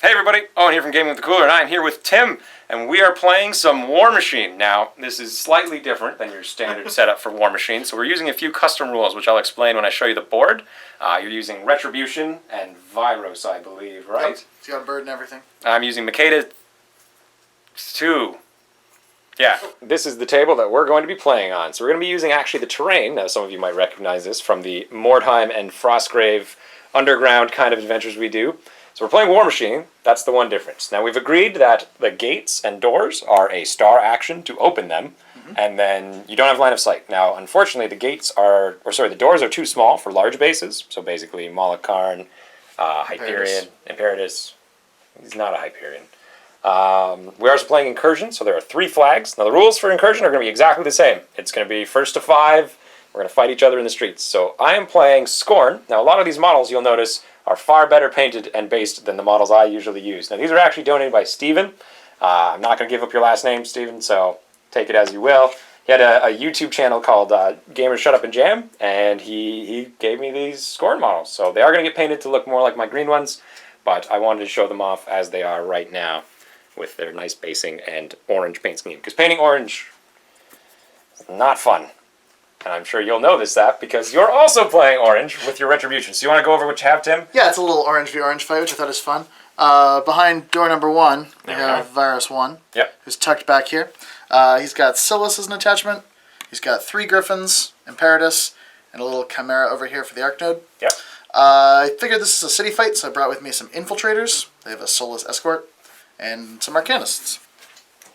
Hey everybody, Owen here from Gaming with the Cooler, and I'm here with Tim, and we are playing some Warmachine. Now, this is slightly different than your standard setup for Warmachine, so we're using a few custom rules, which I'll explain when I show you the board. You're using Retribution and Virus, I believe, right? Yep. It's got a bird and everything. I'm using Makeda 2. Yeah. This is the table that we're going to be playing on. So we're going to be using actually the terrain. Now, some of you might recognize this from the Mordheim and Frostgrave underground kind of adventures we do. So we're playing Warmachine. That's the one difference. Now we've agreed that the gates and doors are a star action to open them, and then you don't have line of sight. Now, unfortunately, the doors are too small for large bases. So basically, Molokarn, Hyperion, Imperatus. He's not a Hyperion. We're also playing Incursion, so there are 3 flags. Now the rules for Incursion are going to be exactly the same. It's going to be first to 5. We're going to fight each other in the streets. So I am playing Skorne. Now a lot of these models, you'll notice, are far better painted and based than the models I usually use. Now these are actually donated by Steven. I'm not going to give up your last name, Steven, so take it as you will. He had a YouTube channel called Gamers Shut Up and Jam, and he gave me these Skorne models. So they are going to get painted to look more like my green ones, but I wanted to show them off as they are right now with their nice basing and orange paint scheme. Because painting orange is not fun. And I'm sure you'll notice that because you're also playing orange with your Retribution. So you want to go over what you have, Tim? Yeah, it's a little orange v orange fight, which I thought was fun. Behind door number 1, we have Virus 1, who's tucked back here. He's got Silas as an attachment. He's got 3 Griffins, Imperatus, and a little Chimera over here for the Arc Node. Yep. I figured this is a city fight, so I brought with me some Infiltrators. They have a Soulless Escort, and some Arcanists.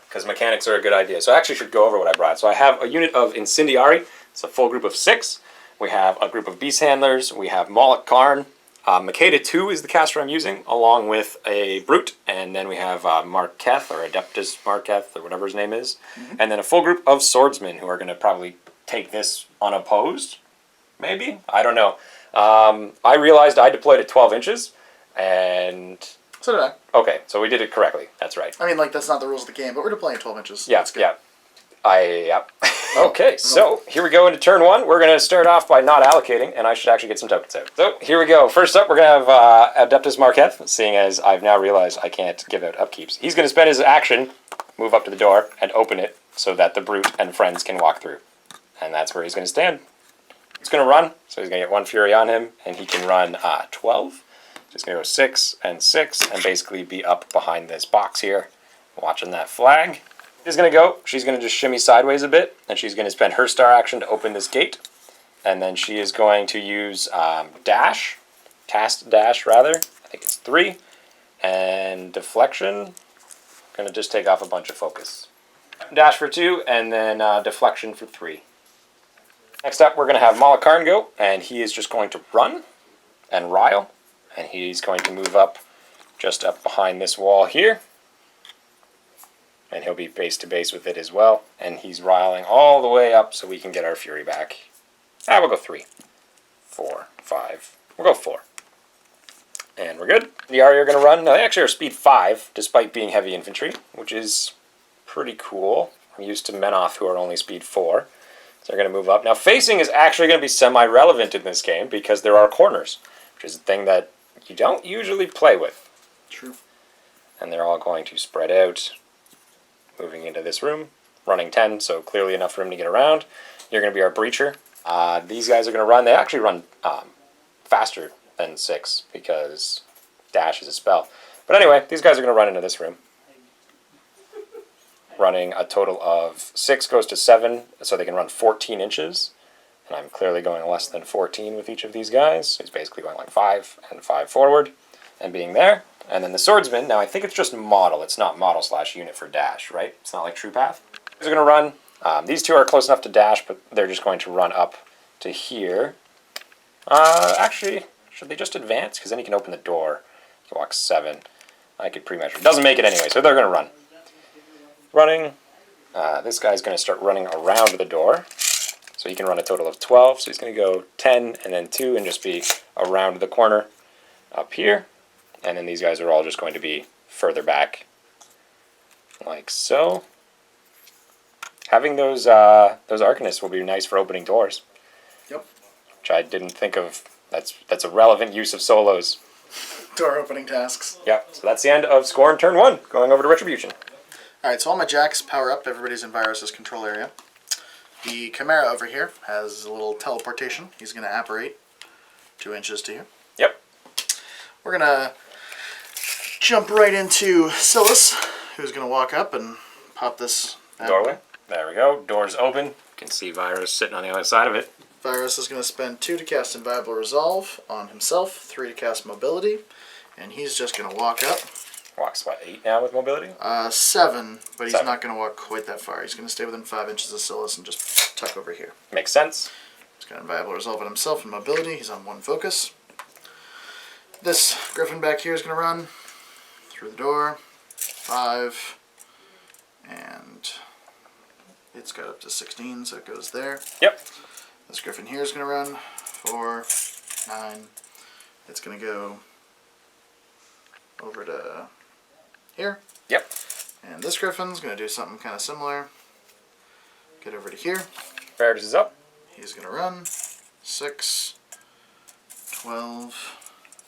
Because mechanics are a good idea. So I actually should go over what I brought. So I have a unit of Incendiary. It's a full group of 6. We have a group of Beast Handlers. We have Molokarn. Makeda 2 is the caster I'm using, along with a Brute. And then we have Marketh, or Adeptus Marketh, or whatever his name is. And then a full group of Swordsmen, who are going to probably take this unopposed. Maybe? I don't know. I realized I deployed at 12 inches. And... so did I. Okay, so we did it correctly. That's right. I mean, like, that's not the rules of the game, but we're deploying at 12 inches. Yeah, yeah. Okay, so here we go into turn 1. We're going to start off by not allocating, and I should actually get some tokens out. So here we go. First up, we're going to have Adeptus Marketh, seeing as I've now realized I can't give out upkeeps. He's going to spend his action, move up to the door, and open it so that the Brute and friends can walk through. And that's where he's going to stand. He's going to run, so he's going to get 1 Fury on him, and he can run 12. Just going to go 6 and 6 and basically be up behind this box here, watching that flag. She's going to go. She's going to just shimmy sideways a bit, and she's going to spend her star action to open this gate. And then she is going to use cast dash rather. I think it's 3. And deflection. Going to just take off a bunch of focus. Dash for 2, and then deflection for 3. Next up, we're going to have Molokarn go, and he is just going to run and rile. And he's going to move up just up behind this wall here. And he'll be base to base with it as well. And he's riling all the way up so we can get our Fury back. We'll go 3, 4, 5. We'll go 4. And we're good. The Ari are going to run. Now, they actually are speed 5, despite being heavy infantry, which is pretty cool. I'm used to Menoth, who are only speed 4. So they're going to move up. Now, facing is actually going to be semi-relevant in this game because there are corners, which is a thing that you don't usually play with. True. And they're all going to spread out, moving into this room, running 10, so clearly enough room to get around. You're going to be our breacher. These guys are going to run. They actually run faster than 6 because dash is a spell. But anyway, these guys are going to run into this room. Running a total of 6 goes to 7, so they can run 14 inches. And I'm clearly going less than 14 with each of these guys. So he's basically going like 5 and 5 forward and being there. And then the Swordsman, now I think it's just model. It's not model/unit for dash, right? It's not like True Path. They're going to run. These 2 are close enough to dash, but they're just going to run up to here. Actually, should they just advance? Because then he can open the door. He can walk 7. I could pre-measure. Doesn't make it anyway, so they're going to run. Running. This guy's going to start running around the door. So he can run a total of 12. So he's going to go 10 and then 2 and just be around the corner up here. And then these guys are all just going to be further back like so. Having those Arcanists will be nice for opening doors. Yep. Which I didn't think of. That's a relevant use of solos. door opening tasks. Yep, so that's the end of Skorne turn 1, going over to Retribution. Alright, so all my jacks power up. Everybody's in Virus's control area. The Chimera over here has a little teleportation. He's going to apparate 2 inches to here. Yep. We're going to jump right into Silas, who's going to walk up and pop this doorway. There we go. Door's open. You can see Virus sitting on the other side of it. Virus is going to spend 2 to cast Inviolable Resolve on himself, 3 to cast Mobility, and he's just going to walk up. Walks, what, 8 now with mobility? 7, but he's 7. not going to walk quite that far. He's going to stay within 5 inches of Silas and just tuck over here. Makes sense. He's got Inviolable Resolve on himself and Mobility. He's on 1 focus. This Griffin back here is going to run through the door. 5. And it's got up to 16, so it goes there. Yep. This Griffin here is going to run 4, 9. It's going to go over to here. Yep. And this Griffin's going to do something kind of similar. Get over to here. Varus is up. He's going to run 6, 12,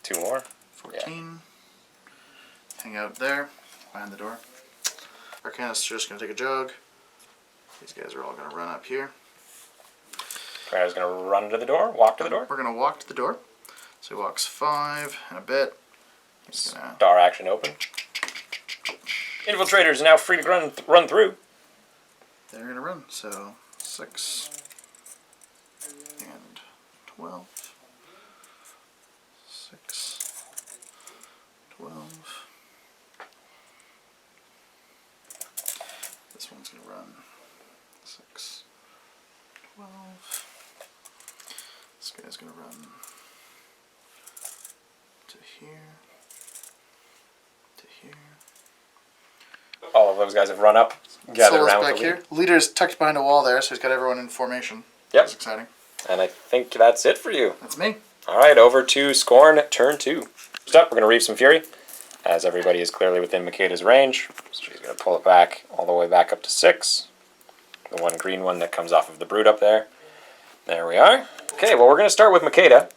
2 more. 14. Yeah. Hang out there behind the door. Arcanist's just going to take a jog. These guys are all going to run up here. Varus is going to run to the door, walk to the door. We're going to walk to the door. So he walks 5 and a bit. He's gonna... Star action open. Infiltrators are now free to run through. They're going to run. So 6 and 12. 6, 12. This one's going to run 6, 12. This guy's going to run to here. To here. All of those guys have run up, gathered Solus around back with the here. lead. Leader's tucked behind a wall there, so he's got everyone in formation. Yep. That's exciting. And I think that's it for you. That's me. Alright, over to Skorne, turn 2. First up, we're going to reap some Fury, as everybody is clearly within Makeda's range. So she's going to pull it back, all the way back up to 6. The one green one that comes off of the Brute up there. There we are. Okay, well we're going to start with Makeda.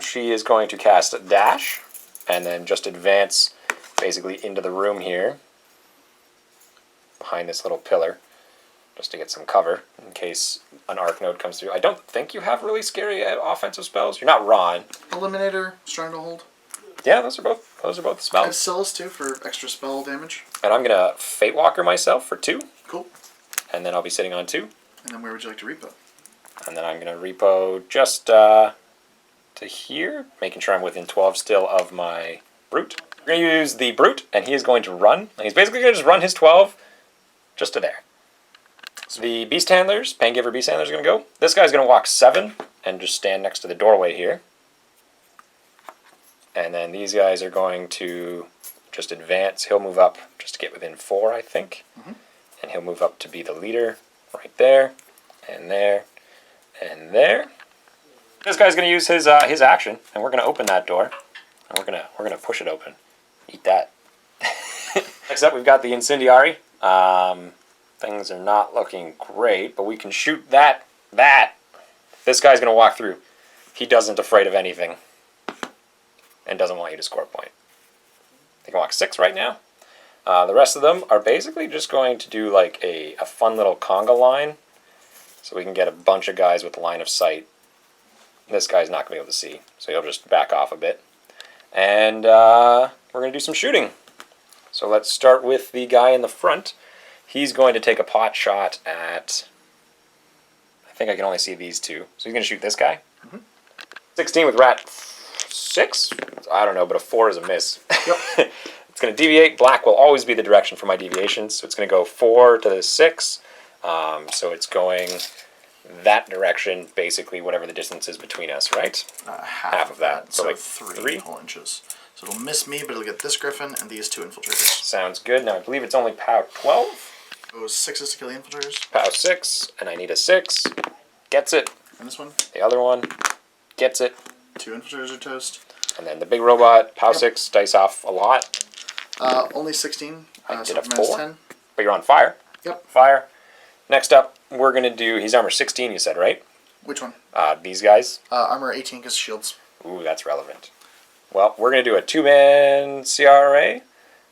She is going to cast Dash, and then just advance basically into the room here, behind this little pillar, just to get some cover in case an Arc Node comes through. I don't think you have really scary offensive spells. You're not Ron. Eliminator, Stranglehold. Yeah, those are both I have spells. Silas too for extra spell damage. And I'm gonna Fate Walker myself for 2. Cool. And then I'll be sitting on 2. And then where would you like to repo? And then I'm gonna repo just to here, making sure I'm within 12 still of my Brute. We're gonna use the Brute, and he is going to run. And he's basically gonna just run his 12 just to there. The Beast Handlers, Paingiver Beast Handlers, are going to go. This guy's going to walk 7 and just stand next to the doorway here. And then these guys are going to just advance. He'll move up just to get within 4, I think. Mm-hmm. And he'll move up to be the leader right there, and there, and there. This guy's going to use his action, and we're going to open that door. And we're gonna push it open. Eat that. Next up, we've got the Incendiary. Things are not looking great, but we can shoot that. This guy's going to walk through. He doesn't afraid of anything. And doesn't want you to score a point. They can walk 6 right now. The rest of them are basically just going to do like a fun little conga line. So we can get a bunch of guys with line of sight. This guy's not going to be able to see. So he'll just back off a bit. And we're going to do some shooting. So let's start with the guy in the front. He's going to take a pot shot at, I think I can only see these 2. So he's going to shoot this guy. Mm-hmm. 16 with Rat 6? I don't know, but a 4 is a miss. Yep. It's going to deviate. Black will always be the direction for my deviations. So it's going to go 4 to 6. So it's going that direction, basically whatever the distance is between us, right? Half of that. So like 3 whole inches. So it'll miss me, but it'll get this Griffin and these 2 Infiltrators. Sounds good. Now I believe it's only POW 12. It was 6s to kill the Infiltrators. POW 6, and I need a 6. Gets it. And this one? The other one gets it. 2 Infiltrators are toast. And then the big robot, POW 6, dice off a lot. Only 16. I did so a 4. 10. But you're on fire. Yep. Fire. Next up, we're going to do, he's armor 16, you said, right? Which one? These guys. Armor 18 because shields. Ooh, that's relevant. Well, we're going to do a 2-man CRA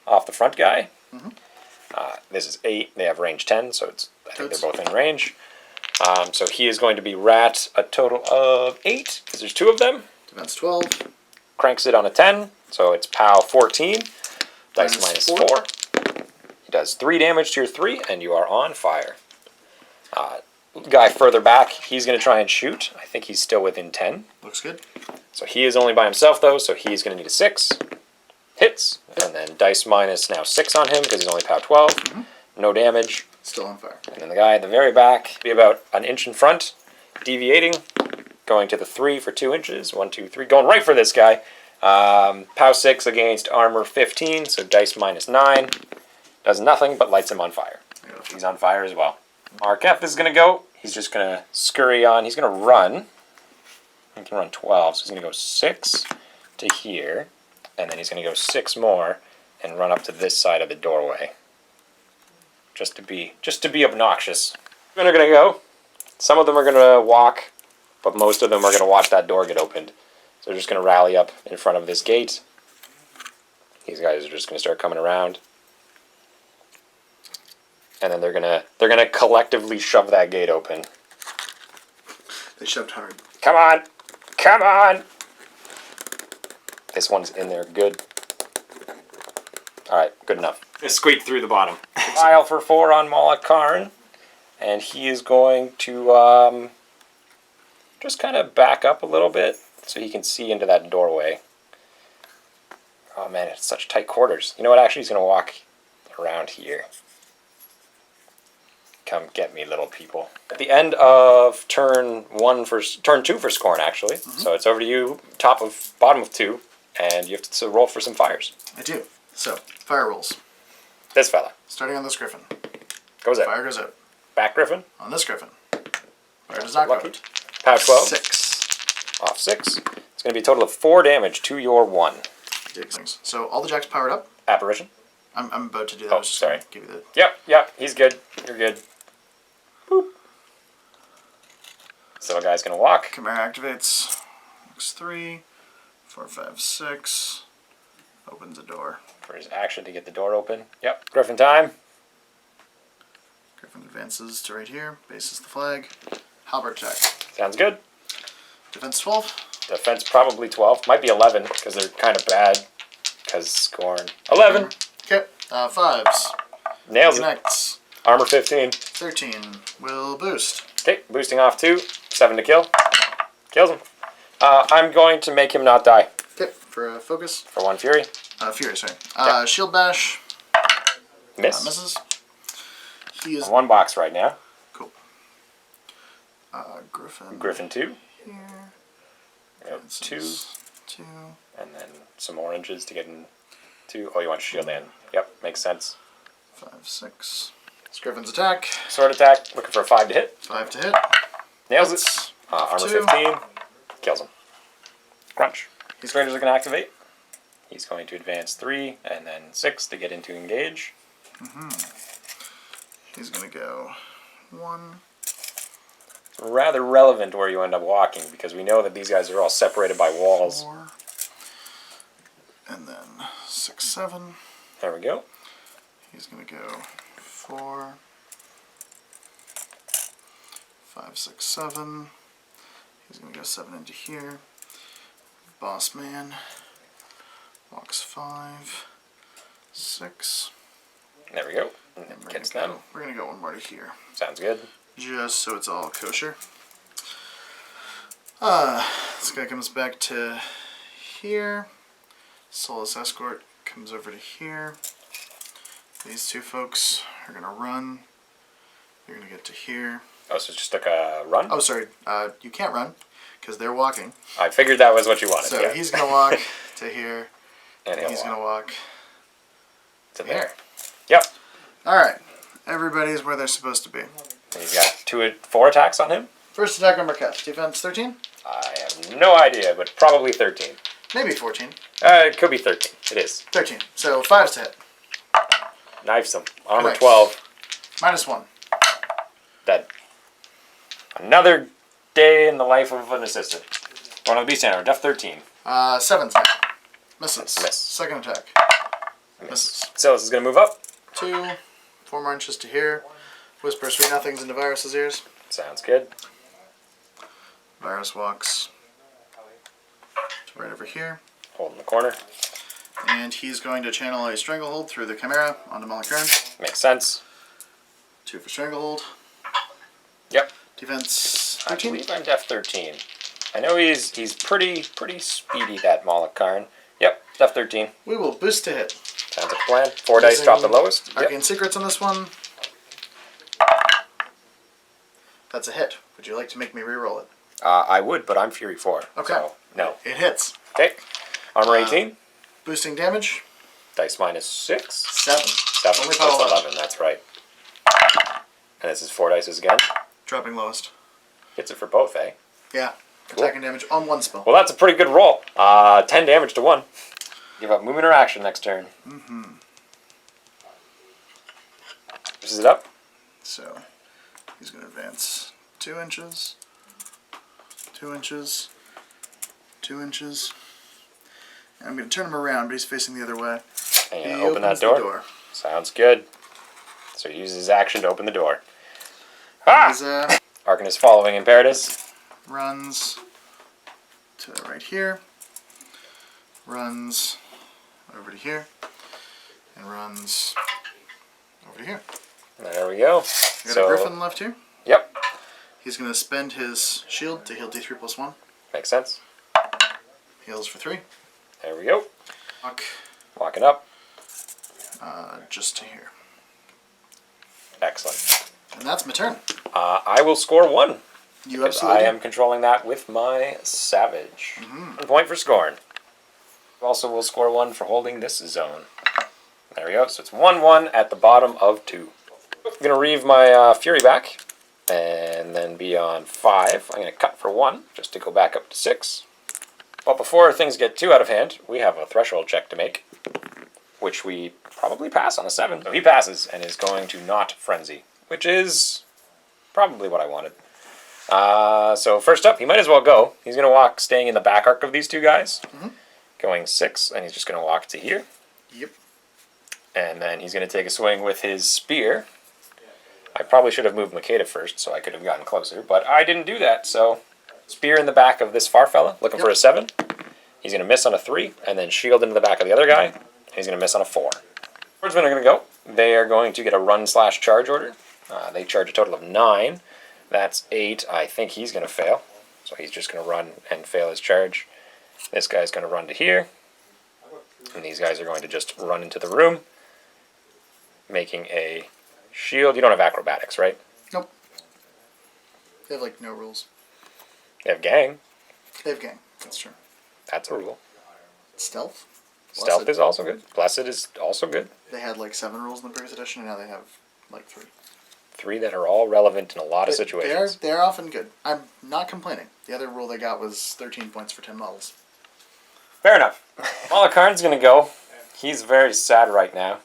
off the front guy. Mm-hmm. This is 8. They have range 10, so I think they're both in range. So he is going to be rat a total of 8, because there's 2 of them. Defense 12. Cranks it on a 10, so it's POW 14. Dice minus 4. He does 3 damage to your 3, and you are on fire. Guy further back, he's going to try and shoot. I think he's still within 10. Looks good. So he is only by himself, though, so he's going to need a 6. Hits, and then dice minus now 6 on him, because he's only POW 12. Mm-hmm. No damage. Still on fire. And then the guy at the very back, be about an inch in front, deviating, going to the 3 for 2 inches. 1, 2, 3, going right for this guy. POW 6 against armor 15, so dice minus 9. Does nothing but lights him on fire. He's on fire as well. Markef is going to go. He's just going to scurry on. He's going to run. He can run 12, so he's going to go 6 to here. And then he's going to go 6 more and run up to this side of the doorway. Just to be obnoxious. They're going to go. Some of them are going to walk, but most of them are going to watch that door get opened. So they're just going to rally up in front of this gate. These guys are just going to start coming around. And then they're gonna collectively shove that gate open. They shoved hard. Come on! Come on! This one's in there good. Alright, good enough. It squeaked through the bottom. File for 4 on Moloch Karn. And he is going to just kind of back up a little bit so he can see into that doorway. Oh man, it's such tight quarters. You know what, actually he's going to walk around here. Come get me, little people. At the end of turn 2 for Skorne, actually. Mm-hmm. So it's over to you, bottom of 2, and you have to roll for some fires. I do. So, fire rolls. This fella. Starting on this griffin. Goes out. Fire goes out. Back griffin. On this griffin. Fire does not go out. POW 12. 6. Off 6. It's going to be a total of 4 damage to your 1. So all the jacks powered up. Apparition. I'm about to do that. Oh, sorry. Give you the... Yep. He's good. You're good. Boop. So a guy's going to walk. Chimera activates. Looks 3, 4, 5, 6. Opens the door. For his action to get the door open. Yep. Griffin time. Griffin advances to right here. Bases the flag. Halberd check. Sounds good. Defense 12. Defense probably 12. Might be 11 because they're kind of bad. Because Skorne. 11. Okay. 5s. Nails Connects. it. Armor 15. 13. Will boost. Okay. Boosting off 2. 7 to kill. Kills him. I'm going to make him not die. Okay. For focus. For 1 fury. Fury, sorry. Yep. Shield bash. Miss. Misses. He is... 1 box right now. Cool. Griffin. Griffin 2. Here. Yep, 2. 2. And then some oranges to get in 2. Oh, you want shield in. Yep, makes sense. 5, 6. It's Griffin's attack. Sword attack, looking for a 5 to hit. 5 to hit. Nails it. Armor 2. 15. Kills him. Crunch. His Raiders are going to activate. He's going to advance 3 and then 6 to get into engage. He's going to go 1. Rather relevant where you end up walking because we know that these guys are all separated by walls. 4. And then 6, 7. There we go. He's going to go 4, 5, 6, 7. He's going to go 7 into here. Boss man. Walks 5, 6. There we go. And we're going to go 1 more to here. Sounds good. Just so it's all kosher. This guy comes back to here. Solus Escort comes over to here. These 2 folks are going to run. You're going to get to here. Oh, so it's just like a run? Oh, sorry. You can't run because they're walking. I figured that was what you wanted. So yeah. he's going to walk to here. And he's going to walk to there. Yep. Alright. Everybody's where they're supposed to be. And he's got 4 attacks on him. First attack on Marquette. Defense 13? I have no idea, but probably 13. Maybe 14. It could be 13. It is. 13. So 5s to hit. Knifes him. Armor Nice. 12. -1. Dead. Another day in the life of an assistant. One of the beast center. Def 13. 7s now. Misses. Miss. Second attack. Misses. So this is going to move up. 2. 4 more inches to here. Whisper sweet nothings into Virus's ears. Sounds good. Virus walks to right over here. Hold in the corner. And he's going to channel a Stranglehold through the Chimera onto Malakern. Makes sense. 2 for Stranglehold. Yep. Defense I 13. believe I'm def 13. I know he's pretty speedy, that Malakern. Yep, def 13. We will boost to hit. Sounds like a plan. 4 dice, drop the lowest. Arcane Yep. Secrets on this one. That's a hit. Would you like to make me re-roll it? I would, but I'm Fury 4. Okay. So, no. It hits. Okay. Armor 18. Boosting damage. Dice minus 6. 7. 7. Only So it's power 11, that's right. And this is 4 dices again. Dropping lowest. Hits it for both, eh? Yeah. Cool. Attacking damage on 1 spell. Well, that's a pretty good roll. 10 damage to 1. Give up movement or action next turn. This is it up. So, he's going to advance 2 inches. 2 inches. 2 inches. And I'm going to turn him around, but he's facing the other way. And He open that opens the door. Sounds good. So he uses his action to open the door. Ah! He's, Arcan is following Imperatus. runs to right here. Runs over to here. And runs over to here. There we go. We got a Griffin left here. Yep. He's going to spend his shield to heal D3 plus 1. Makes sense. Heals for 3. There we go. Walk Walking up. just to here. Excellent. And that's my turn. I will score 1. You Because absolutely I do. am controlling that with my Savage. 1 point for Skorne. Also will score 1 for holding this zone. There we go. So it's 1-1 at the bottom of 2. I'm going to reave my Fury back. And then be on 5. I'm going to cut for 1 just to go back up to 6. But before things get too out of hand, we have a threshold check to make. Which we probably pass on a 7. So he passes and is going to not Frenzy. Which is probably what I wanted. So first up, he might as well go. He's going to walk staying in the back arc of these two guys. Going 6, and he's just going to walk to here. Yep. And then he's going to take a swing with his spear. I probably should have moved Makeda first so I could have gotten closer, but I didn't do that. So spear in the back of this far fella, looking for a 7. He's going to miss on a 3, and then shield into the back of the other guy. And he's going to miss on a 4. Swordsmen are going to go. They are going to get a run/charge order. They charge a total of 9. That's 8. I think he's going to fail. So he's just going to run and fail his charge. This guy's going to run to here. And these guys are going to just run into the room. Making a shield. You don't have acrobatics, right? Nope. They have, like, no rules. They have gang. They have gang. That's true. That's a rule. Stealth? Stealth Blessed. is also good. Blessed is also good. They had, like, 7 rules in the previous edition, and now they have, like, 3. 3 that are all relevant in a lot of situations. They're often good. I'm not complaining. The other rule they got was 13 points for 10 models. Fair enough. Malakarn's going to go. He's very sad right now.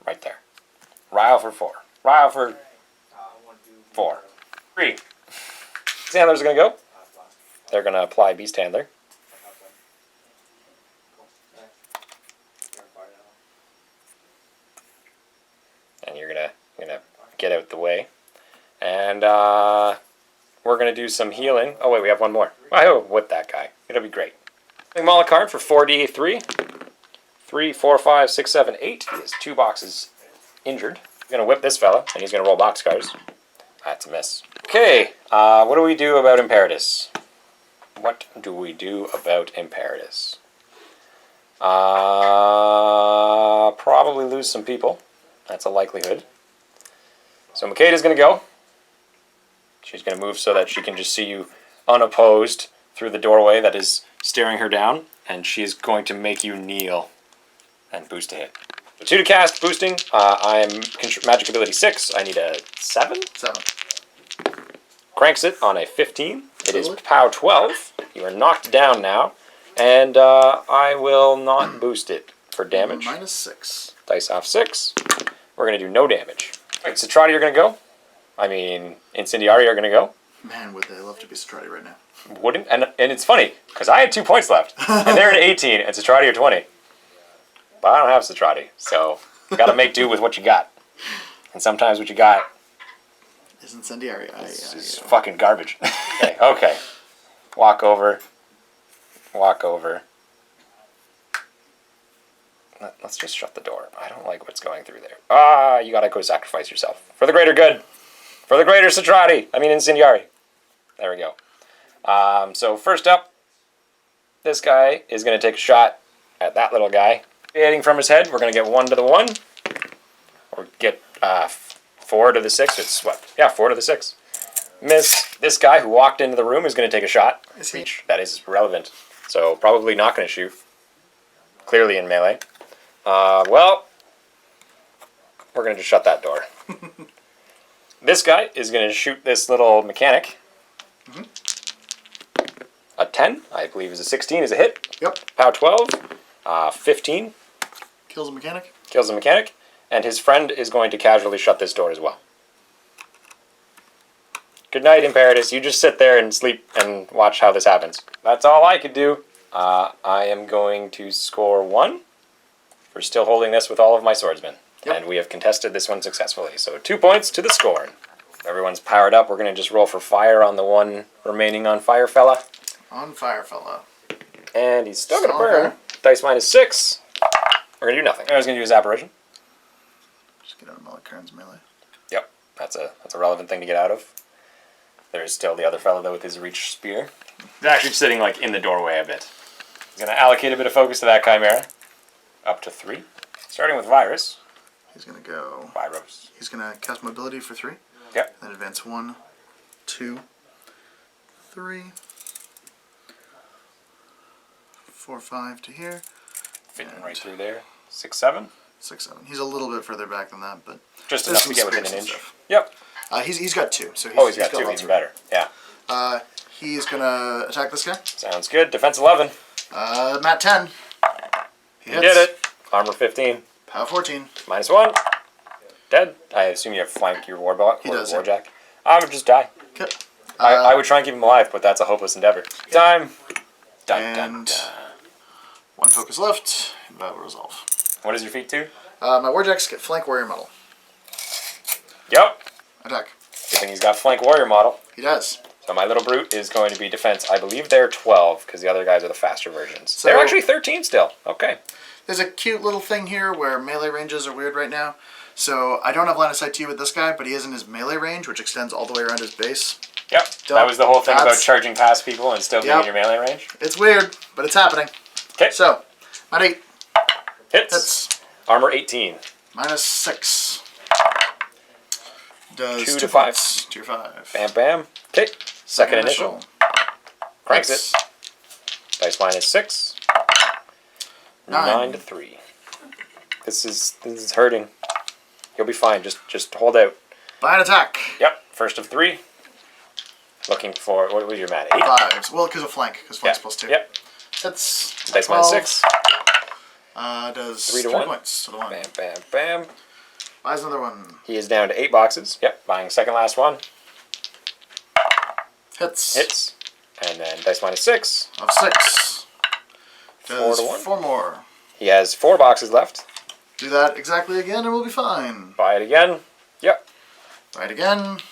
Right there. Rile for 4. Rile for 4. 3. Beast Handlers are going to go. They're going to apply Beast Handler. And you're gonna get out the way. And we're going to do some healing. Oh, wait, we have one more. I'll whip that guy. It'll be great. Malakarn for 4d3. 3, 4, 5, 6, 7, 8. He has 2 boxes injured. I'm going to whip this fella, and he's going to roll boxcars. That's a miss. Okay, what do we do about Imperatus? What do we do about Imperatus? Probably lose some people. That's a likelihood. So Makeda's going to go. She's going to move so that she can just see you unopposed through the doorway that is staring her down. And she's going to make you kneel and boost a hit. So 2 to cast, boosting. I'm magic ability 6. I need a 7? 7. Cranks it on a 15. It is POW 12. You are knocked down now. And I will not boost it for damage. Minus 6. Dice off 6. We're going to do no damage. All right, Citrati are going to go. I mean, Incendiari are going to go. Man, would they love to be Satrati right now. wouldn't, and it's funny, because I had 2 points left, and they're at 18, and Citrati are 20. But I don't have Citrati, so you gotta make do with what you got. And sometimes what you got is incendiary. is fucking garbage. Okay. Walk over. Let's just shut the door. I don't like what's going through there. You gotta go sacrifice yourself. For the greater good. For the greater Citrati. I mean incendiary. There we go. So first up, this guy is gonna take a shot at that little guy. Hitting from his head, we're going to get 1 to the 1. Or get 4 to the 6. It's what? Yeah, 4 to the 6. Miss. This guy who walked into the room is going to take a shot. That is relevant. So probably not going to shoot. Clearly in melee. Well, we're going to just shut that door. This guy is going to shoot this little mechanic. A 10, I believe, is a 16 is a hit. Yep. POW 12. 15. Kills a mechanic. Kills the mechanic. And his friend is going to casually shut this door as well. Good night, Imperatus. You just sit there and sleep and watch how this happens. That's all I could do. I am going to score 1 for still holding this with all of my swordsmen. Yep. And we have contested this one successfully. So 2 points to the Skorne. Everyone's powered up. We're going to just roll for fire on the one remaining on fire fella. On fire fella. And he's still going to burn. Dice -6. We're going to do nothing. I was going to use Apparition. Just get out of Malakern's melee. Yep. That's a relevant thing to get out of. There is still the other fellow, though, with his reach spear. He's actually sitting, like, in the doorway a bit. He's going to allocate a bit of focus to that Chimera. Up to 3. Starting with Virus. He's going to go... Virus. He's going to cast Mobility for 3. Yep. Then advance 1, 2, 3... 4, 5 to here. Fitting right through there. 6, 7. 6, 7. He's a little bit further back than that, but just enough to get within an inch. Stuff. Yep. He's got 2, so he's got 2, even better. Yeah. He's gonna attack this guy. Sounds good. Defense 11. Mat 10. He did it. Armor 15. Power 14. -1. Dead. I assume you have flank your warbot. He does. Warjack. I would just die. Okay. I would try and keep him alive, but that's a hopeless endeavor. Time. Dun, dun, dun. 1 focus left. That will resolve. What is your feat 2? My Warjacks get flank warrior model. Yep. Attack. Good thing he's got flank warrior model. He does. So my little brute is going to be defense. I believe they're 12 because the other guys are the faster versions. So they're actually 13 still. Okay. There's a cute little thing here where melee ranges are weird right now. So I don't have line of sight to you with this guy, but he is in his melee range, which extends all the way around his base. Yep. That was the whole thing about charging past people and still being in your melee range. It's weird, but it's happening. Okay. So, Mat 8. Hits. Armor 18. -6. Does 2 to 5. 2 to 5. Bam, bam. Okay. Second initial. Cranks it. Dice -6. 9 to 3. This is hurting. You'll be fine. Just hold out. By an attack. Yep. First of 3. Looking for, what was your mat? 8? 5. Well, because of flank. Because flank's +2. Yep. That's dice -6. Does 3 to 3 1. points to the 1. Bam, bam, bam. Buys another 1. He is down to 8 boxes. Yep. Buying second last one. Hits. Hits. And then dice -6. Of 6. Does 4 to 1. 4 more. He has 4 boxes left. Do that exactly again and we'll be fine. Buy it again. Yep. Buy it again.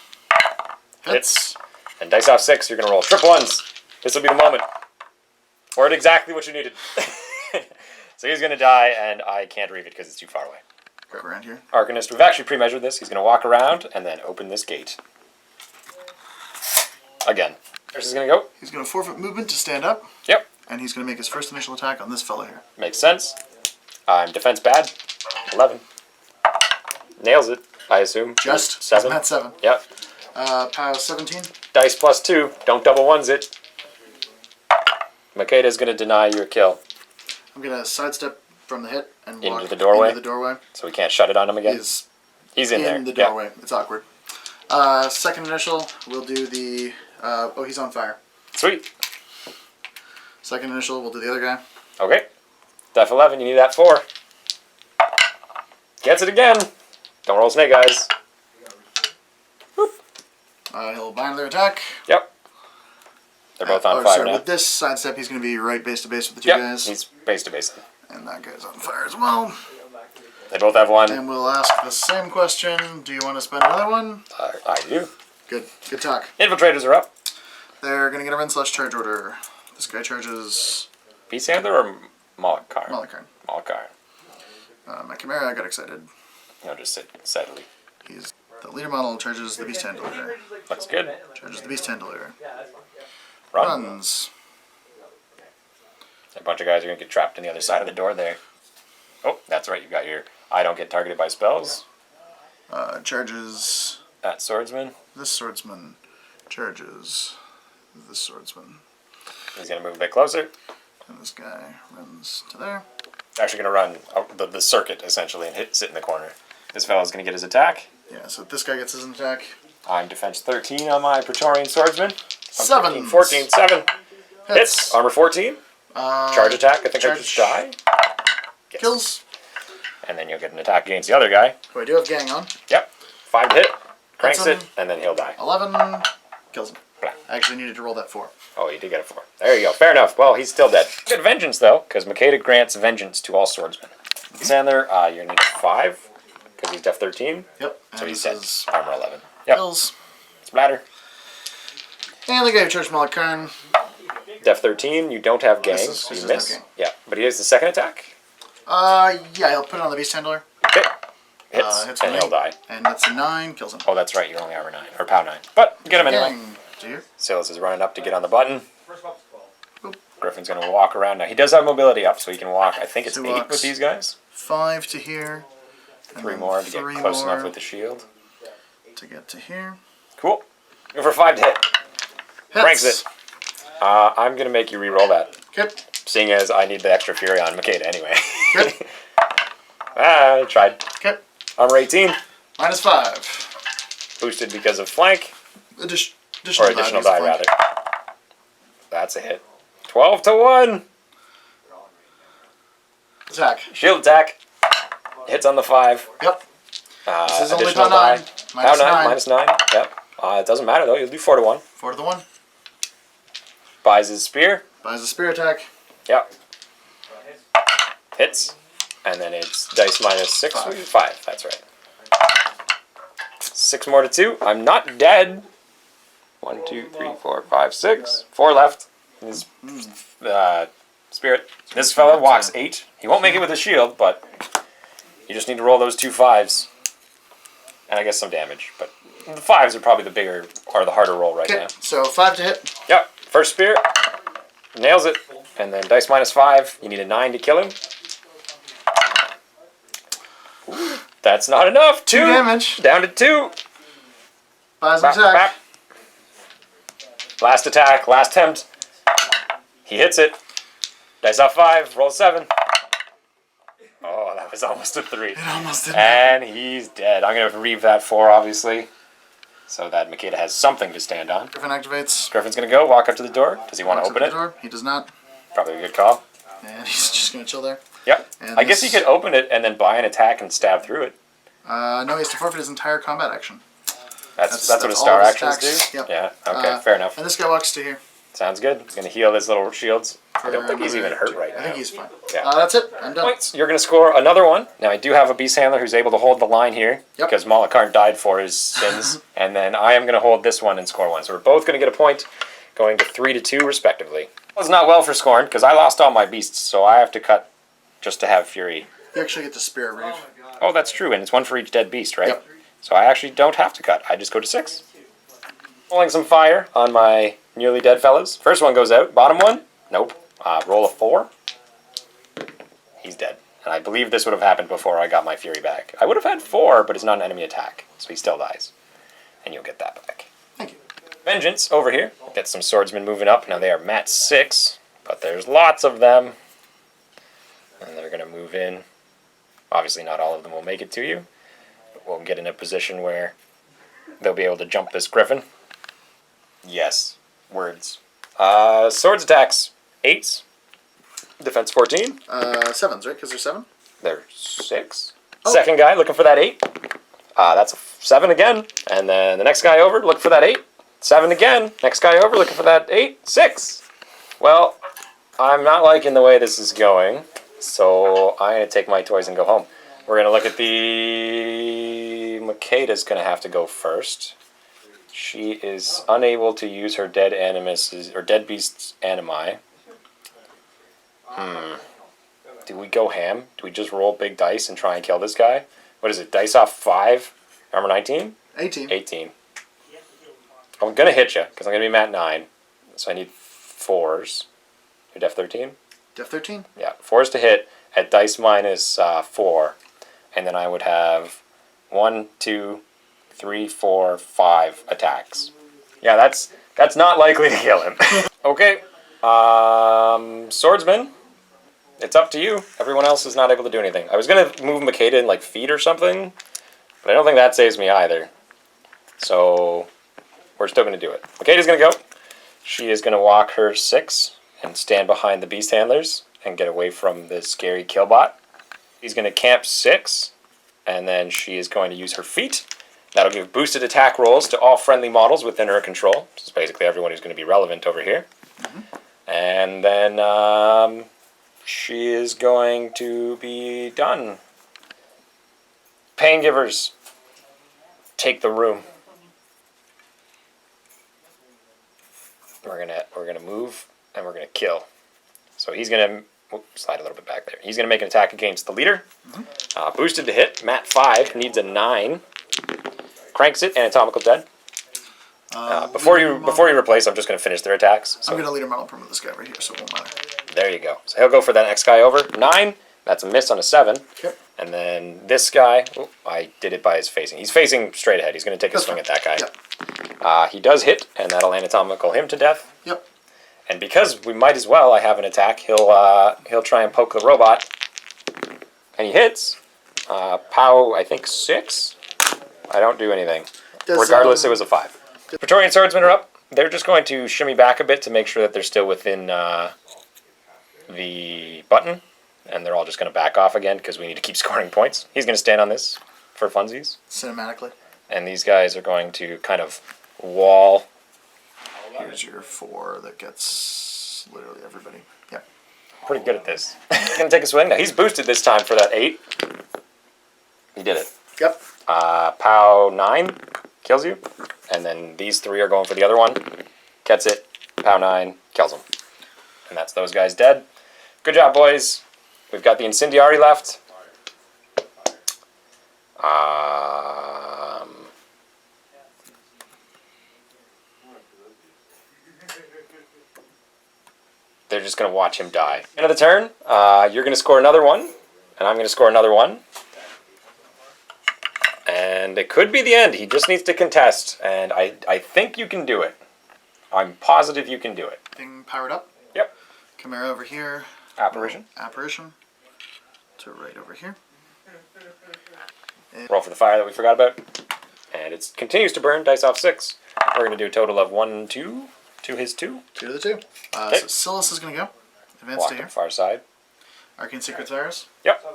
Hits. And dice off 6, you're going to roll triple ones. This will be the moment. Word exactly what you needed. So he's going to die, and I can't read it because it's too far away. Go around here. Arcanist, we've actually pre-measured this. He's going to walk around and then open this gate. Again. Where's he going to go? He's going to forfeit movement to stand up. Yep. And he's going to make his first initial attack on this fellow here. Makes sense. I'm defense bad. 11. Nails it, I assume. Just. 7. Mat 7. Yep. POW 17. Dice +2. Don't double ones it. Makeda's going to deny your kill. I'm going to sidestep from the hit and walk into the doorway. Into the doorway. So we can't shut it on him again. He's in there. In the doorway. Yep. It's awkward. Second initial, we'll do the... oh, he's on fire. Sweet. Second initial, we'll do the other guy. Okay. Def 11, you need that 4. Gets it again. Don't roll snake eyes. He'll bind their attack. Yep. They're both on fire now. With this sidestep, he's going to be right base to base with the two guys. He's base to base. And that guy's on fire as well. They both have one. And we'll ask the same question. Do you want to spend another one? I do. Good talk. Infiltrators are up. They're going to get a run/charge order. This guy charges... Beast Handler or Moloch-Karn? Moloch-Karn. My Chimera got excited. He'll just sit steadily. He's the leader model charges the Beast Handler. Looks good. Charges the Beast Handler. Runs. A bunch of guys are going to get trapped on the other side of the door there. Oh, that's right. You got your I don't get targeted by spells. Charges... That swordsman. This swordsman charges this swordsman. He's going to move a bit closer. And this guy runs to there. Actually going to run the circuit, essentially, and sit in the corner. This fellow's going to get his attack. Yeah, so this guy gets his attack. I'm defense 13 on my Praetorian swordsman. 7. 14, 7. Hits. Armor 14. Charge attack. I think I just die. Yes. Kills. And then you'll get an attack against the other guy. Who I do have gang on. Yep. 5 to hit. Cranks it, and then he'll die. 11. Kills him. I actually needed to roll that 4. Oh, you did get a 4. There you go. Fair enough. Well, he's still dead. Good vengeance, though, because Makeda grants vengeance to all swordsmen. Sandler, you're going to need 5, because he's def 13. Yep. So he's dead. Armor 11. Yep. Kills. Splatter. And the guy who charged Moloch-Karn. Def 13, you don't have gang, so you miss. Yeah, but he has the second attack. Yeah, he'll put it on the Beast Handler. Okay. Hits and he'll die. And that's a 9, kills him. Oh, that's right, you're only armor 9, or POW 9. But, get him anyway. Do Silas is running up to get on the button. Griffin's going to walk around. Now, he does have mobility up, so he can walk, I think it's 8 with these guys. 5 to here. 3 more to get close enough with the shield. To get to here. Cool. Go for 5 to hit. Cranks it. I'm going to make you re-roll that. Okay. Seeing as I need the extra fury on Makeda anyway. Okay. I tried. Okay. Armor 18. Minus 5. Boosted because of flank. Additional die, rather. That's a hit. 12 to 1. Attack. Shield attack. Hits on the 5. Yep. This is only additional POW 9. POW 9. Minus 9. Yep. It doesn't matter, though. You'll do 4 to 1. 4 to the 1. Buys his spear. Buys a spear attack. Yep. Hits. And then it's dice minus 6. 5. That's right. 6 more to 2. I'm not dead. 1, 2, 3, 4, 5, 6. 4 left. His spirit. This fella walks 8. He won't make it with a shield, but you just need to roll those 2 5s. And I guess some damage. But the 5s are probably the bigger, or the harder roll right now. So 5 to hit. Yep. First spear. Nails it. And then dice minus 5. You need a 9 to kill him. Ooh, that's not enough. 2 damage. Down to 2. Buys an attack. Last attack. Last attempt. He hits it. Dice off 5. Roll 7. Oh, that was almost a 3. It almost did. And he's dead. I'm going to reeve that 4, obviously. So that Makeda has something to stand on. Griffin activates. Griffin's going to go. Walk up to the door. Does he want to open it? Door. He does not. Probably a good call. And he's just going to chill there. Yep. I guess he could open it and then buy an attack and stab through it. No, he has to forfeit his entire combat action. That's what his star actions do? Yep. Yeah, okay, fair enough. And this guy walks to here. Sounds good. He's going to heal his little shields. I don't think he's even hurt right now. I think he's fine. Yeah. That's it. I'm done. Points. You're going to score another one. Now, I do have a beast handler who's able to hold the line here because Moloch-Karn died for his sins. And then I am going to hold this one and score 1. So we're both going to get a point, going to 3 to 2 respectively. It was not well for Skorne because I lost all my beasts, so I have to cut just to have fury. You actually get to spare Reeve. Oh, that's true, and it's 1 for each dead beast, right? Yep. So I actually don't have to cut. I just go to 6. Rolling some fire on my nearly dead fellas. First one goes out. Bottom one? Nope. Roll a 4. He's dead. And I believe this would have happened before I got my fury back. I would have had 4, but it's not an enemy attack, so he still dies. And you'll get that back. Thank you. Vengeance over here. Get some swordsmen moving up. Now they are mat 6, but there's lots of them. And they're going to move in. Obviously not all of them will make it to you. But we'll get in a position where they'll be able to jump this griffin. Yes. Words. Swords attacks. 8s. Defense 14. 7s, right? Because there's 7? There's 6. Oh. Second guy looking for that 8. That's a 7 again. And then the next guy over, look for that 8. 7 again. Next guy over, looking for that 8. 6. Well, I'm not liking the way this is going, so I'm going to take my toys and go home. We're going to look at the... Makeda's going to have to go first. She is unable to use her dead animus or dead beast's animi. Do we go ham? Do we just roll big dice and try and kill this guy? What is it? Dice off 5? Armor 19? 18. 18. I'm going to hit you because I'm going to be mat 9. So I need 4s. Your def 13? Def 13? Yeah, 4s to hit at dice minus 4. And then I would have 1, 2, 3, 4, 5 attacks. Yeah, that's not likely to kill him. Okay. Swordsman. It's up to you. Everyone else is not able to do anything. I was going to move Makeda in like feet or something, but I don't think that saves me either. So we're still going to do it. Makeda's going to go. She is going to walk her 6 and stand behind the beast handlers and get away from the scary killbot. He's going to camp 6, and then she is going to use her feet. That'll give boosted attack rolls to all friendly models within her control. This is basically everyone who's going to be relevant over here. And then she is going to be done. Pain givers, take the room. We're gonna move and we're gonna kill. So he's gonna slide a little bit back there. He's gonna make an attack against the leader. Boosted to hit. Mat 5 needs a 9. Cranks it. Anatomical dead. Before you replace, I'm just gonna finish their attacks. So. I'm gonna leader model promote this guy right here, so it won't matter. There you go. So he'll go for that next guy over. 9. That's a miss on a 7. Okay. And then this guy, I did it by his facing. He's facing straight ahead. He's going to take a swing at that guy. Yep. He does hit, and that'll anatomical him to death. Yep. And because we might as well, I have an attack. He'll try and poke the robot, and he hits. POW, I think 6. I don't do anything. Regardless, it was a 5. Praetorian swordsmen are up. They're just going to shimmy back a bit to make sure that they're still within the button. And they're all just going to back off again because we need to keep scoring points. He's going to stand on this for funsies. Cinematically. And these guys are going to kind of wall. Here's your 4 that gets literally everybody. Yep. Pretty good at this. He's going to take a swing. Now, he's boosted this time for that 8. He did it. Yep. POW 9 kills you. And then these 3 are going for the other one. Gets it. POW 9 kills him. And that's those guys dead. Good job, boys. We've got the Incendiary left. They're just going to watch him die. End of the turn. You're going to score another one, and I'm going to score another one. And it could be the end. He just needs to contest, and I think you can do it. I'm positive you can do it. Thing powered up. Yep. Chimera over here. Apparition. Apparition. To right over here. Roll for the fire that we forgot about. And it continues to burn. Dice off 6. We're going to do a total of 1, 2. To his 2. 2 to the 2. Okay. So Silas is going to go. Advance Walk to to here. the far side. Arcane Secrets Virus. Yep. So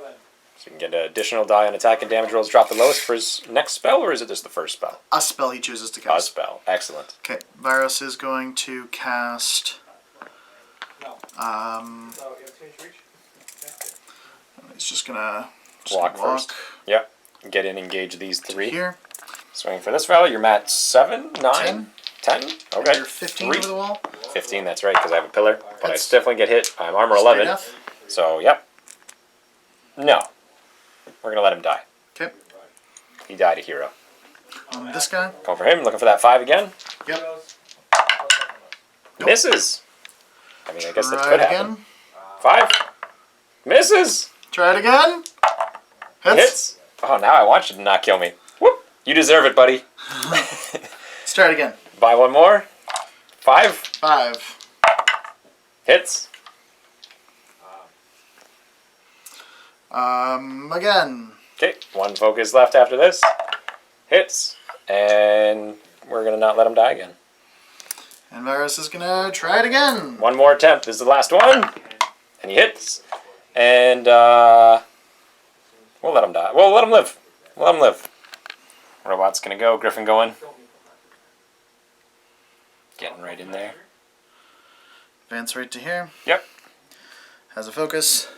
you can get an additional die on attack and damage rolls. Drop the lowest for his next spell, or is it just the first spell? A spell he chooses to cast. A spell. Excellent. Okay. Virus is going to cast... he's just gonna walk first. Yep. Get in, engage these 3. Here. Swing for this value. You're mat 7, 9, 10. 10. Okay. You're 15 3. over the wall. 15. That's right, because I have a pillar. But That's I definitely get hit. I'm armor straight 11. death. So yep. No. We're gonna let him die. Okay. He died a hero. This guy. Going for him. Looking for that 5 again. Yep. Misses. I mean, I guess that Try could it happen. again. 5. Misses. Try it again. Hits. Oh, now I want you to not kill me. Whoop. You deserve it, buddy. Let's try it again. Buy one more. 5. 5. Hits. Again. Okay, 1 focus left after this. Hits. And we're going to not let him die again. And Virus is going to try it again. 1 more attempt. This is the last one. And he hits. And we'll let him die. We'll let him live. We'll let him live. Robot's going to go. Griffin going. Getting right in there. Advance right to here. Yep. Has a focus.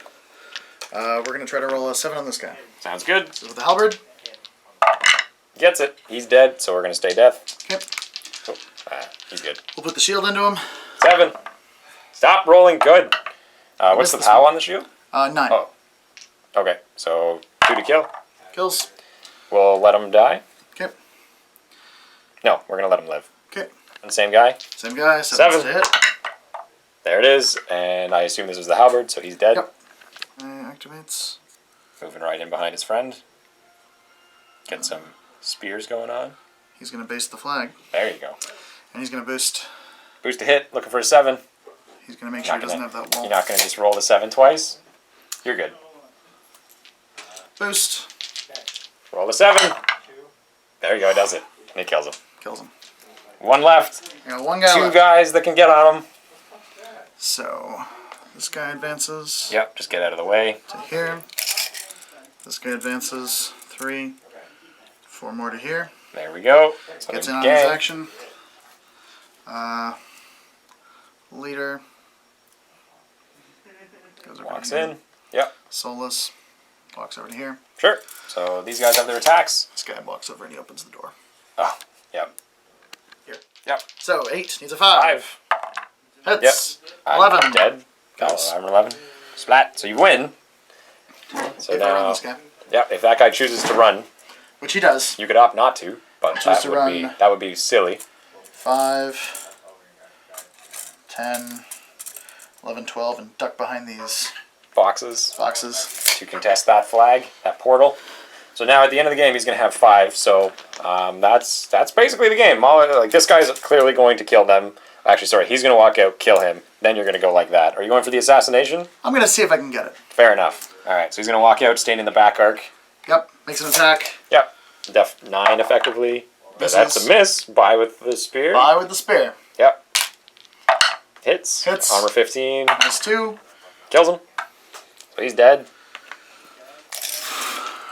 We're going to try to roll a 7 on this guy. Sounds good. So with the halberd. Gets it. He's dead, so we're going to stay death. Okay. Oh, he's good. We'll put the shield into him. 7. Stop rolling. Good. What's the POW on the shield? 9. Oh. Okay, so 2 to kill. Kills. We'll let him die. Okay. No, we're going to let him live. Okay. And same guy. Same guy. 7 to hit. There it is, and I assume this was the halberd, so he's dead. Yep. Activates. Moving right in behind his friend. Get some spears going on. He's going to base the flag. There you go. And he's going to boost. Boost a hit, looking for a 7. He's going to make sure he doesn't have that wall. You're not going to just roll the 7 twice? You're good. Boost. Roll the 7. There you go, it does it. And it kills him. Kills him. 1 left. I got 1 guy 2 left. guys that can get on him. So, this guy advances. Yep, just get out of the way. To here. This guy advances 3. 4 more to here. There we go. So Gets in on his action. Leader. Goes over Walks here. in. Yep. Soulless. Walks over to here. Sure. So these guys have their attacks. This guy walks over and he opens the door. Oh, yep. Here. Yep. So, 8 needs a 5. 5. Hits. Yep. 11. Dead. Kills. I'm 11. Splat. So you win. So If I run now, this guy. yep. If that guy chooses to run, Which he does. you could opt not to, but Choose to that would be silly. 5, 10, 11, 12, and duck behind these Boxes boxes. to contest that flag, that portal. So now at the end of the game, he's going to have 5. So that's basically the game. Like this guy's clearly going to kill them. Actually, sorry, he's going to walk out, kill him. Then you're going to go like that. Are you going for the assassination? I'm going to see if I can get it. Fair enough. All right, so he's going to walk out, staying in the back arc. Yep, makes an attack. Yep, def 9 effectively. That's a miss. Buy with the spear. Buy with the spear. Yep. Hits. Hits. Armor 15. Minus 2. Kills him. So he's dead.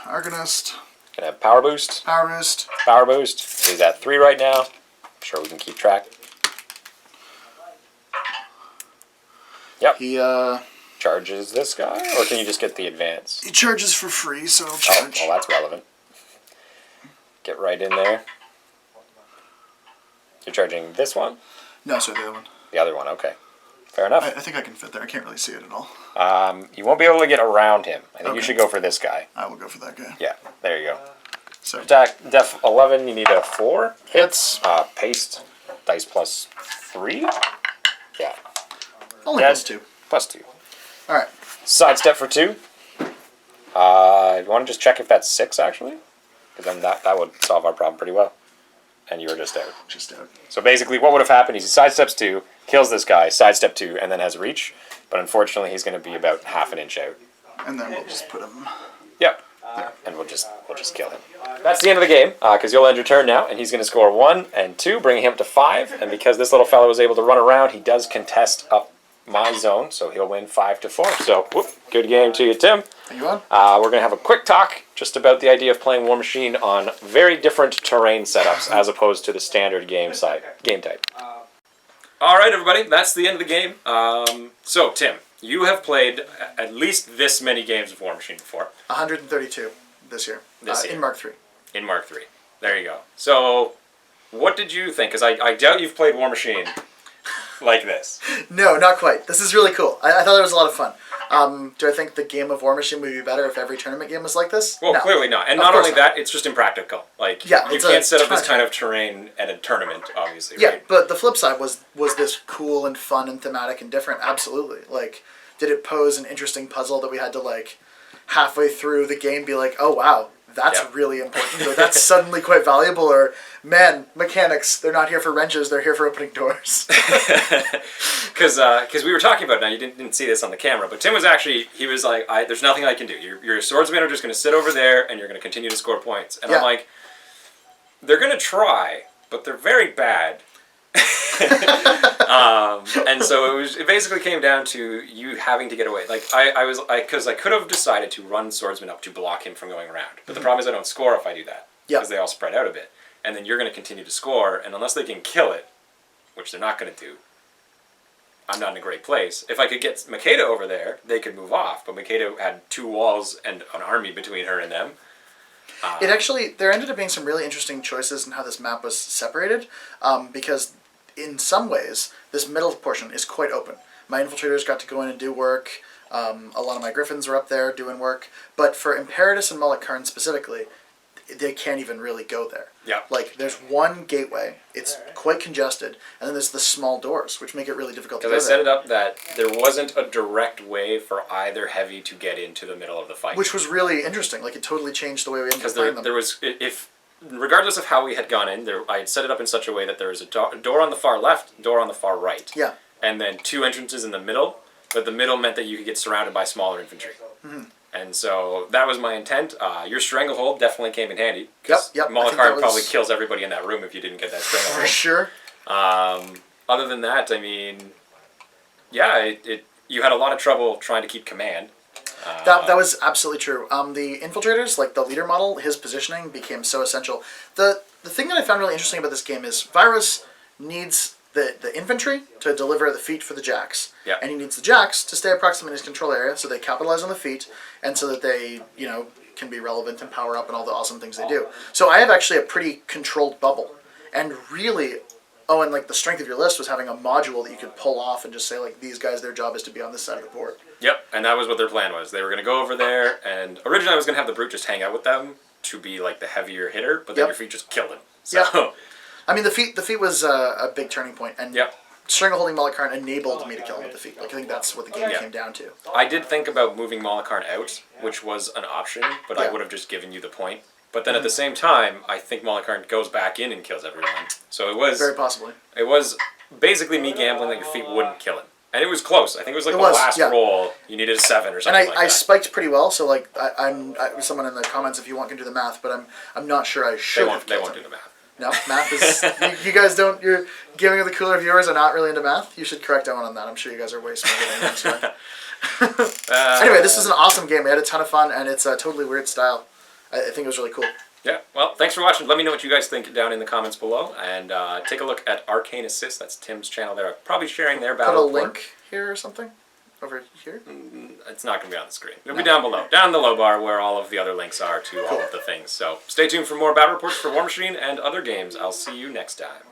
Arcanist. Gonna have power boost. Power boost. Power boost. So he's at 3 right now. I'm sure we can keep track. Yep. He Charges this guy, or can you just get the advance? he charges for free, so he'll Oh, charge. well, that's relevant. Get right in there. You're charging this one? No, sorry, the other one. The other one, okay. Fair enough. I think I can fit there. I can't really see it at all. You won't be able to get around him. I think you Okay. should go for this guy. I will go for that guy. Yeah, there you go. So Attack, def 11, you need a 4. hits. Paste, dice plus 3. Yeah, Only Dead. plus 2. plus 2. All right. Sidestep for 2. You want to just check if that's 6, actually? Because then that would solve our problem pretty well. And you were just out. Just out. So basically what would have happened is he sidesteps 2, kills this guy, sidestep 2, and then has reach. But unfortunately he's going to be about half an inch out. And then we'll just put him. Yep. And we'll just kill him. That's the end of the game, because you'll end your turn now, and he's going to score 1 and 2, bringing him to 5. And because this little fellow was able to run around, he does contest up my zone, so he'll win 5-4. So, good game to you, Tim. Thank you, on. We're going to have a quick talk just about the idea of playing Warmachine on very different terrain setups as opposed to the standard game type. All right, everybody, that's the end of the game. So, Tim, you have played at least this many games of Warmachine before. 132 this year. This year. In Mark 3. In Mark 3. There you go. So, what did you think? Because I doubt you've played Warmachine like this. No, not quite. This is really cool. I thought it was a lot of fun. Do I think the game of Warmachine would be better if every tournament game was like this? Well, No. clearly not. And Of not course only that, it's just impractical. Like, Yeah, you it's can't a set up this ton kind of of terrain at a tournament, obviously, Yeah, right? but the flip side was this cool and fun and thematic and different? Absolutely. Like, did it pose an interesting puzzle that we had to, like, halfway through the game be like, oh, wow, that's Yeah. really important, or that's suddenly quite valuable, or, man, mechanics, they're not here for wrenches, they're here for opening doors. Because we were talking about it now, you didn't see this on the camera, but Tim was actually, he was like, there's nothing I can do. Your swordsmen are just going to sit over there, and you're going to continue to score points. And Yeah. I'm like, they're going to try, but they're very bad. And so it basically came down to you having to get away. Like because I could have decided to run swordsman up to block him from going around, but the problem is I don't score if I do that Yeah. because they all spread out a bit, and then you're going to continue to score, and unless they can kill it, which they're not going to do, I'm not in a great place. If I could get Makeda over there, they could move off. But Makeda had 2 walls and an army between her and them. There ended up being some really interesting choices in how this map was separated, because in some ways, this middle portion is quite open. My infiltrators got to go in and do work. A lot of my griffins are up there doing work. But for Imperatus and Mullikarn specifically, they can't even really go there. Yeah. Like, there's one gateway. It's quite congested. And then there's the small doors, which make it really difficult to go there. Because I set it up that there wasn't a direct way for either heavy to get into the middle of the fight. Which was really interesting. Like, it totally changed the way we ended up playing them. There was... regardless of how we had gone in, I had set it up in such a way that there was a door on the far left, door on the far right. Yeah. And then 2 entrances in the middle, but the middle meant that you could get surrounded by smaller infantry. Mm-hmm. And so that was my intent. Your Stranglehold definitely came in handy. Yep. Mullikarn probably kills everybody in that room if you didn't get that Stranglehold. For sure. Other than that, I mean, yeah, you had a lot of trouble trying to keep command. That was absolutely true. The infiltrators, like the leader model, his positioning became so essential. The thing that I found really interesting about this game is Virus needs the infantry to deliver the feat for the jacks. Yeah. And he needs the jacks to stay approximately in his control area so they capitalize on the feat and so that they, can be relevant and power up and all the awesome things they do. So I have actually a pretty controlled bubble. And really, and like the strength of your list was having a module that you could pull off and just say, like, these guys, their job is to be on this side of the board. Yep, and that was what their plan was. They were going to go over there, and originally I was going to have the Brute just hang out with them to be like the heavier hitter, but then your feat just killed him. So. Yeah. I mean, the feat was a big turning point, and Strangleholding Mullikarn enabled me to kill him with the feat. Like, I think that's what the game came down to. I did think about moving Mullikarn out, which was an option, but I would have just given you the point. But then at the same time, I think Mullikarn goes back in and kills everyone. So it was... Very possibly. It was basically me gambling that your feat wouldn't kill him. And it was close. I think it was like the last roll, you needed a 7 or something like that. And I spiked pretty well, so like someone in the comments, if you want, can do the math, but I'm not sure I should have They won't do the math. No, math is... you guys don't... You're giving the cooler viewers are not really into math. You should correct Owen on that. I'm sure you guys are way smarter than him. So. Anyway, this is an awesome game. We had a ton of fun, and it's a totally weird style. I think it was really cool. Yeah, well, thanks for watching. Let me know what you guys think down in the comments below. And take a look at Arcane Assist. That's Tim's channel there. I'm probably sharing their battle report. Put a link here or something? Over here? It's not going to be on the screen. It'll be down below. Down in the low bar where all of the other links are to all of the things. So stay tuned for more battle reports for Warmachine and other games. I'll see you next time.